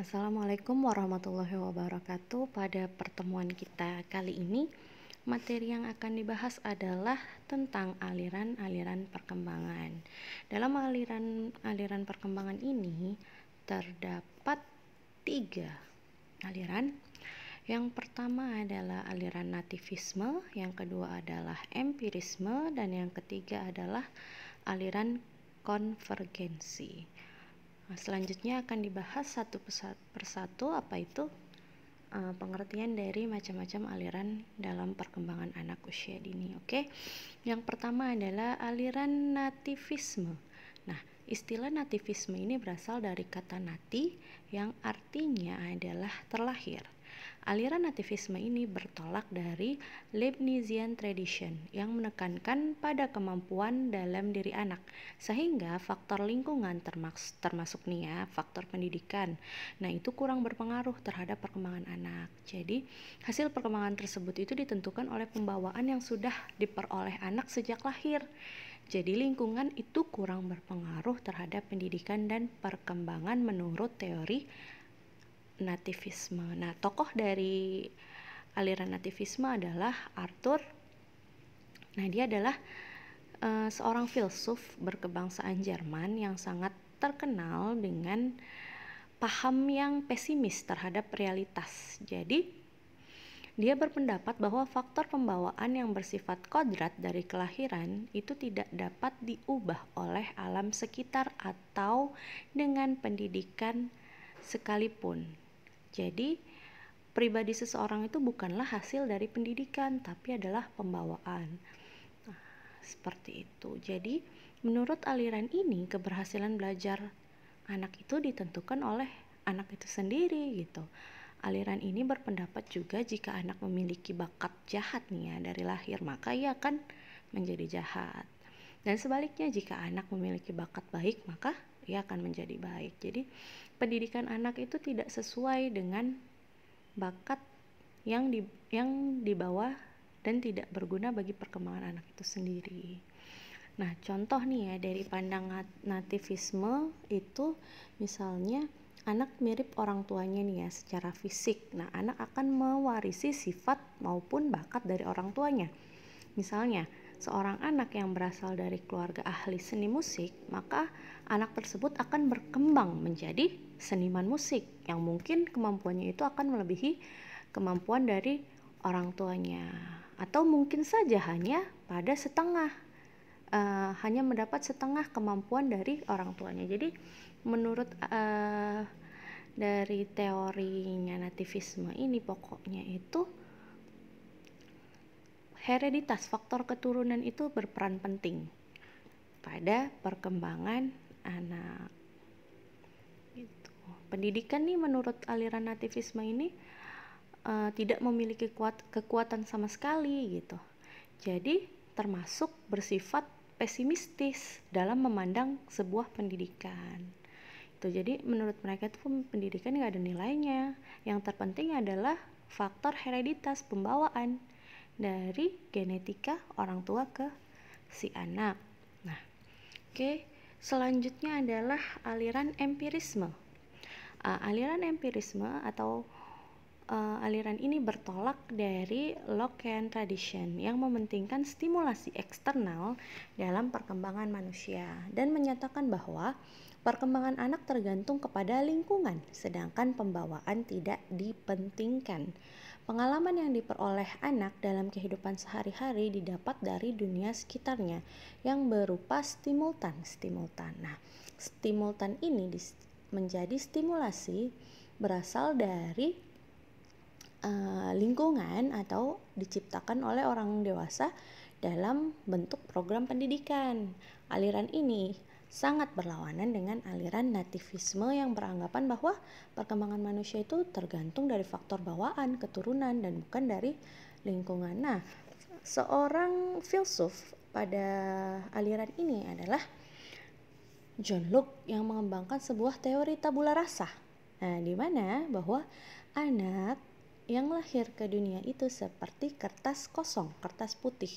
Assalamualaikum warahmatullahi wabarakatuh. Pada pertemuan kita kali ini, materi yang akan dibahas adalah tentang aliran-aliran perkembangan. Dalam aliran perkembangan ini terdapat 3 aliran. Yang pertama adalah aliran nativisme, yang kedua adalah empirisme, dan yang ketiga adalah aliran konvergensi. Selanjutnya akan dibahas satu persatu apa itu pengertian dari macam-macam aliran dalam perkembangan anak usia dini. Oke. Yang pertama adalah aliran nativisme. Nah, istilah nativisme ini berasal dari kata nati yang artinya adalah terlahir. Aliran nativisme ini bertolak dari Leibnizian tradition yang menekankan pada kemampuan dalam diri anak, sehingga faktor lingkungan termasuk nih ya, faktor pendidikan. Nah, itu kurang berpengaruh terhadap perkembangan anak. Jadi, hasil perkembangan tersebut itu ditentukan oleh pembawaan yang sudah diperoleh anak sejak lahir. Jadi lingkungan itu kurang berpengaruh terhadap pendidikan dan perkembangan menurut teori nativisme. Nah, tokoh dari aliran nativisme adalah Arthur. Nah, dia adalah seorang filsuf berkebangsaan Jerman yang sangat terkenal dengan paham yang pesimis terhadap realitas. Jadi, dia berpendapat bahwa faktor pembawaan yang bersifat kodrat dari kelahiran itu tidak dapat diubah oleh alam sekitar atau dengan pendidikan sekalipun. Jadi, pribadi seseorang itu bukanlah hasil dari pendidikan, tapi adalah pembawaan. Nah, seperti itu. Jadi, menurut aliran ini, keberhasilan belajar anak itu ditentukan oleh anak itu sendiri gitu. Aliran ini berpendapat juga jika anak memiliki bakat jahat nih ya dari lahir, maka ia akan menjadi jahat. Dan sebaliknya, jika anak memiliki bakat baik, maka ia akan menjadi baik. Jadi, pendidikan anak itu tidak sesuai dengan bakat yang dibawa dan tidak berguna bagi perkembangan anak itu sendiri. Nah, contoh nih ya dari pandangan nativisme itu misalnya anak mirip orang tuanya nih ya secara fisik. Nah, anak akan mewarisi sifat maupun bakat dari orang tuanya. Misalnya, seorang anak yang berasal dari keluarga ahli seni musik, maka anak tersebut akan berkembang menjadi seniman musik yang mungkin kemampuannya itu akan melebihi kemampuan dari orang tuanya, atau mungkin saja hanya mendapat setengah kemampuan dari orang tuanya. Jadi menurut dari teorinya nativisme ini, pokoknya itu hereditas, faktor keturunan itu berperan penting pada perkembangan anak. Gitu. Pendidikan nih menurut aliran nativisme ini tidak memiliki kekuatan sama sekali gitu. Jadi termasuk bersifat pesimistis dalam memandang sebuah pendidikan. Jadi menurut mereka itu pendidikan nggak ada nilainya. Yang terpenting adalah faktor hereditas, pembawaan dari genetika orang tua ke si anak. Nah, oke. Selanjutnya adalah aliran empirisme. Aliran empirisme atau aliran ini bertolak dari Lockean tradition yang mementingkan stimulasi eksternal dalam perkembangan manusia dan menyatakan bahwa perkembangan anak tergantung kepada lingkungan, sedangkan pembawaan tidak dipentingkan. Pengalaman yang diperoleh anak dalam kehidupan sehari-hari didapat dari dunia sekitarnya yang berupa stimultan. Nah, stimultan ini menjadi stimulasi berasal dari lingkungan atau diciptakan oleh orang dewasa dalam bentuk program pendidikan. Aliran ini sangat berlawanan dengan aliran nativisme yang beranggapan bahwa perkembangan manusia itu tergantung dari faktor bawaan, keturunan, dan bukan dari lingkungan. Nah, seorang filsuf pada aliran ini adalah John Locke yang mengembangkan sebuah teori tabula rasa. Nah, di mana bahwa anak yang lahir ke dunia itu seperti kertas kosong, kertas putih.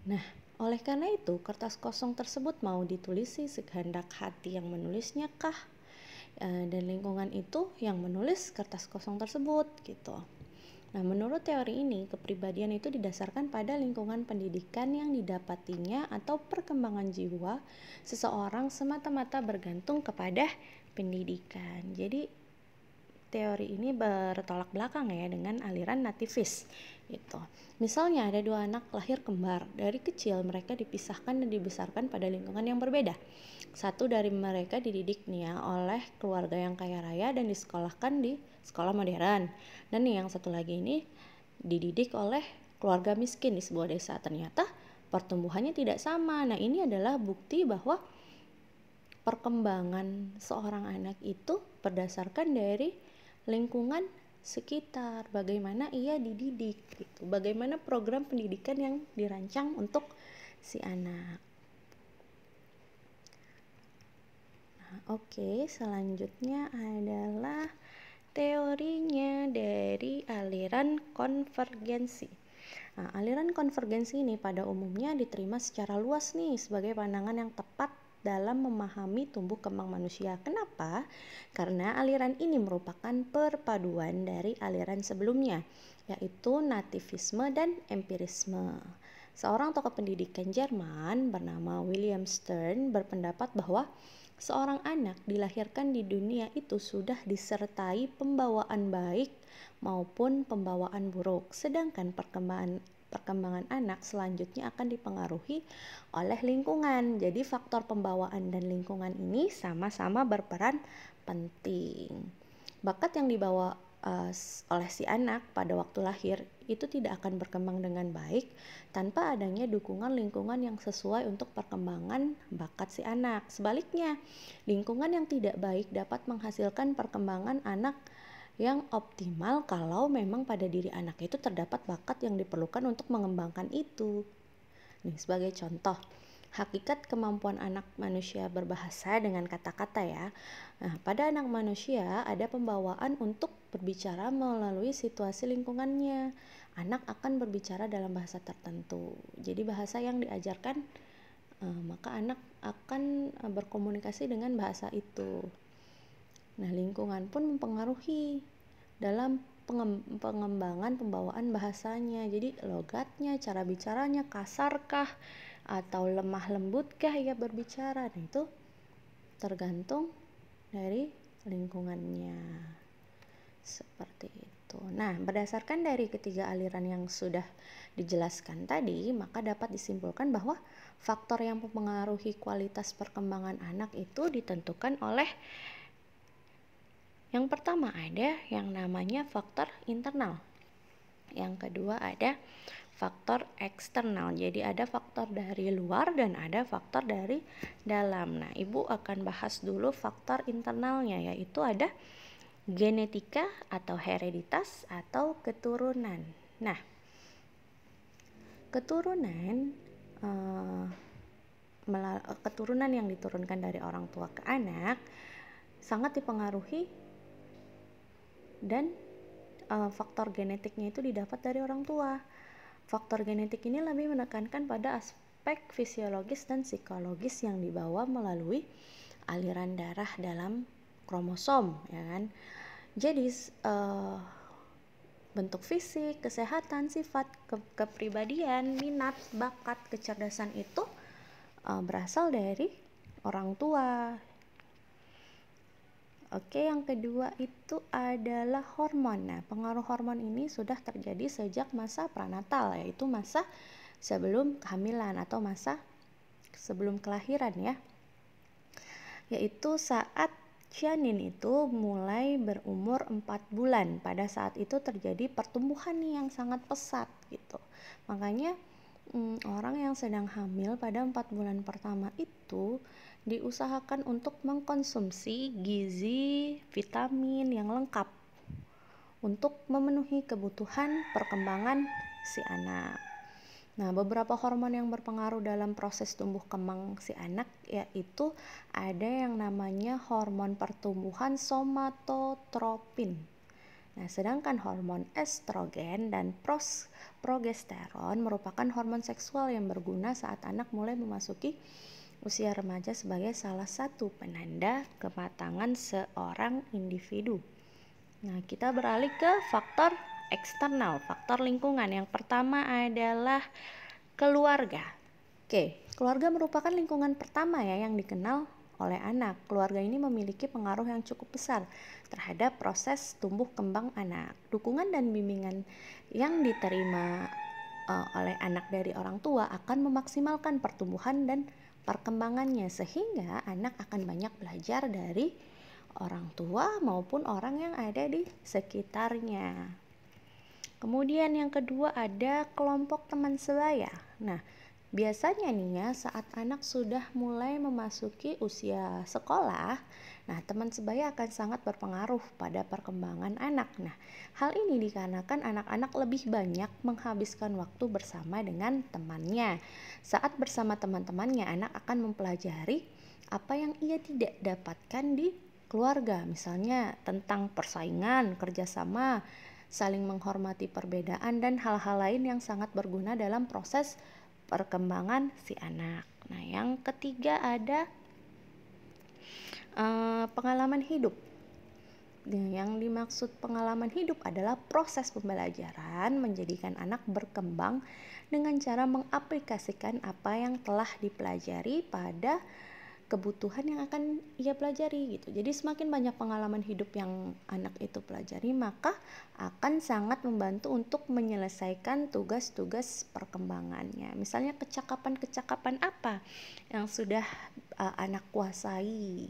Nah, oleh karena itu, kertas kosong tersebut mau ditulisi sekehendak hati yang menulisnya kah, dan lingkungan itu yang menulis kertas kosong tersebut gitu. Nah, menurut teori ini, kepribadian itu didasarkan pada lingkungan pendidikan yang didapatinya atau perkembangan jiwa seseorang semata-mata bergantung kepada pendidikan. Jadi, teori ini bertolak belakang ya dengan aliran nativis gitu. Misalnya ada dua anak lahir kembar, dari kecil mereka dipisahkan dan dibesarkan pada lingkungan yang berbeda. Satu dari mereka dididik nih ya oleh keluarga yang kaya raya dan disekolahkan di sekolah modern. Dan nih yang satu lagi ini dididik oleh keluarga miskin di sebuah desa. Ternyata pertumbuhannya tidak sama. Nah, ini adalah bukti bahwa perkembangan seorang anak itu berdasarkan dari lingkungan sekitar, bagaimana ia dididik gitu, bagaimana program pendidikan yang dirancang untuk si anak. Oke, selanjutnya adalah teorinya dari aliran konvergensi. Nah, aliran konvergensi ini pada umumnya diterima secara luas nih sebagai pandangan yang tepat dalam memahami tumbuh kembang manusia. Kenapa? Karena aliran ini merupakan perpaduan dari aliran sebelumnya, yaitu nativisme dan empirisme. Seorang tokoh pendidikan Jerman bernama William Stern berpendapat bahwa seorang anak dilahirkan di dunia itu sudah disertai pembawaan baik maupun pembawaan buruk, sedangkan perkembangan anak selanjutnya akan dipengaruhi oleh lingkungan. Jadi faktor pembawaan dan lingkungan ini sama-sama berperan penting. Bakat yang dibawa oleh si anak pada waktu lahir itu tidak akan berkembang dengan baik tanpa adanya dukungan lingkungan yang sesuai untuk perkembangan bakat si anak. Sebaliknya, lingkungan yang tidak baik dapat menghasilkan perkembangan anak yang optimal kalau memang pada diri anak itu terdapat bakat yang diperlukan untuk mengembangkan itu. Nih, sebagai contoh, hakikat kemampuan anak manusia berbahasa dengan kata-kata ya. Nah, pada anak manusia ada pembawaan untuk berbicara melalui situasi lingkungannya. Anak akan berbicara dalam bahasa tertentu. Jadi bahasa yang diajarkan, maka anak akan berkomunikasi dengan bahasa itu. Nah, lingkungan pun mempengaruhi dalam pengembangan pembawaan bahasanya. Jadi logatnya, cara bicaranya, kasarkah atau lemah lembutkah ia berbicara. Nah, itu tergantung dari lingkungannya. Seperti itu. Nah, berdasarkan dari ketiga aliran yang sudah dijelaskan tadi, maka dapat disimpulkan bahwa faktor yang mempengaruhi kualitas perkembangan anak itu ditentukan oleh yang pertama ada yang namanya faktor internal. Yang kedua ada faktor eksternal. Jadi ada faktor dari luar dan ada faktor dari dalam. Nah, Ibu akan bahas dulu faktor internalnya, yaitu ada genetika atau hereditas atau keturunan. Nah, keturunan yang diturunkan dari orang tua ke anak sangat dipengaruhi dan faktor genetiknya itu didapat dari orang tua. Faktor genetik ini lebih menekankan pada aspek fisiologis dan psikologis yang dibawa melalui aliran darah dalam kromosom, ya kan? Jadi bentuk fisik, kesehatan, sifat, kepribadian, minat, bakat, kecerdasan itu berasal dari orang tua. Oke, yang kedua itu adalah hormon. Nah, pengaruh hormon ini sudah terjadi sejak masa pranatal, yaitu masa sebelum kehamilan atau masa sebelum kelahiran ya. Yaitu saat janin itu mulai berumur 4 bulan. Pada saat itu terjadi pertumbuhan nih yang sangat pesat gitu. Makanya orang yang sedang hamil pada 4 bulan pertama itu diusahakan untuk mengkonsumsi gizi, vitamin yang lengkap untuk memenuhi kebutuhan perkembangan si anak. Nah, beberapa hormon yang berpengaruh dalam proses tumbuh kembang si anak yaitu ada yang namanya hormon pertumbuhan somatotropin. Nah, sedangkan hormon estrogen dan progesteron merupakan hormon seksual yang berguna saat anak mulai memasuki usia remaja sebagai salah satu penanda kematangan seorang individu. Nah, kita beralih ke faktor eksternal, faktor lingkungan. Yang pertama adalah keluarga. Oke, keluarga merupakan lingkungan pertama ya yang dikenal oleh anak. Keluarga ini memiliki pengaruh yang cukup besar terhadap proses tumbuh kembang anak. Dukungan dan bimbingan yang diterima oleh anak dari orang tua akan memaksimalkan pertumbuhan dan perkembangannya, sehingga anak akan banyak belajar dari orang tua maupun orang yang ada di sekitarnya. Kemudian yang kedua ada kelompok teman sebaya. Nah, biasanya nih ya saat anak sudah mulai memasuki usia sekolah, nah teman sebaya akan sangat berpengaruh pada perkembangan anak. Nah, hal ini dikarenakan anak-anak lebih banyak menghabiskan waktu bersama dengan temannya. Saat bersama teman-temannya, anak akan mempelajari apa yang ia tidak dapatkan di keluarga, misalnya tentang persaingan, kerjasama, saling menghormati perbedaan, dan hal-hal lain yang sangat berguna dalam proses perkembangan si anak. Nah, yang ketiga ada pengalaman hidup. Yang dimaksud pengalaman hidup adalah proses pembelajaran menjadikan anak berkembang dengan cara mengaplikasikan apa yang telah dipelajari pada kebutuhan yang akan ia pelajari gitu. Jadi semakin banyak pengalaman hidup yang anak itu pelajari, maka akan sangat membantu untuk menyelesaikan tugas-tugas perkembangannya. Misalnya kecakapan-kecakapan apa yang sudah anak kuasai.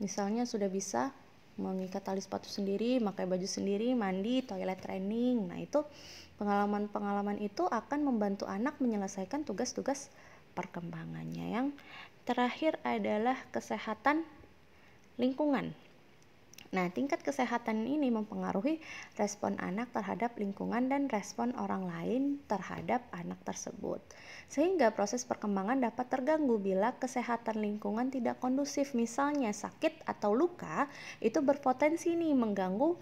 Misalnya sudah bisa mengikat tali sepatu sendiri, pakai baju sendiri, mandi, toilet training. Nah, itu pengalaman-pengalaman itu akan membantu anak menyelesaikan tugas-tugas perkembangannya. Yang terakhir adalah kesehatan lingkungan. Nah, tingkat kesehatan ini mempengaruhi respon anak terhadap lingkungan dan respon orang lain terhadap anak tersebut. Sehingga proses perkembangan dapat terganggu bila kesehatan lingkungan tidak kondusif. Misalnya sakit atau luka itu berpotensi nih mengganggu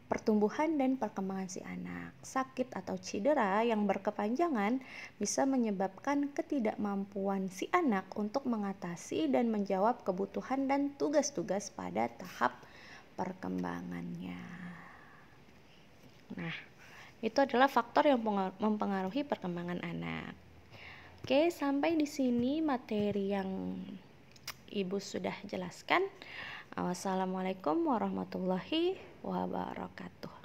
pertumbuhan dan perkembangan si anak. Sakit atau cedera yang berkepanjangan bisa menyebabkan ketidakmampuan si anak untuk mengatasi dan menjawab kebutuhan dan tugas-tugas pada tahap perkembangannya. Nah, itu adalah faktor yang mempengaruhi perkembangan anak. Oke, sampai di sini materi yang Ibu sudah jelaskan. Wassalamualaikum warahmatullahi wabarakatuh.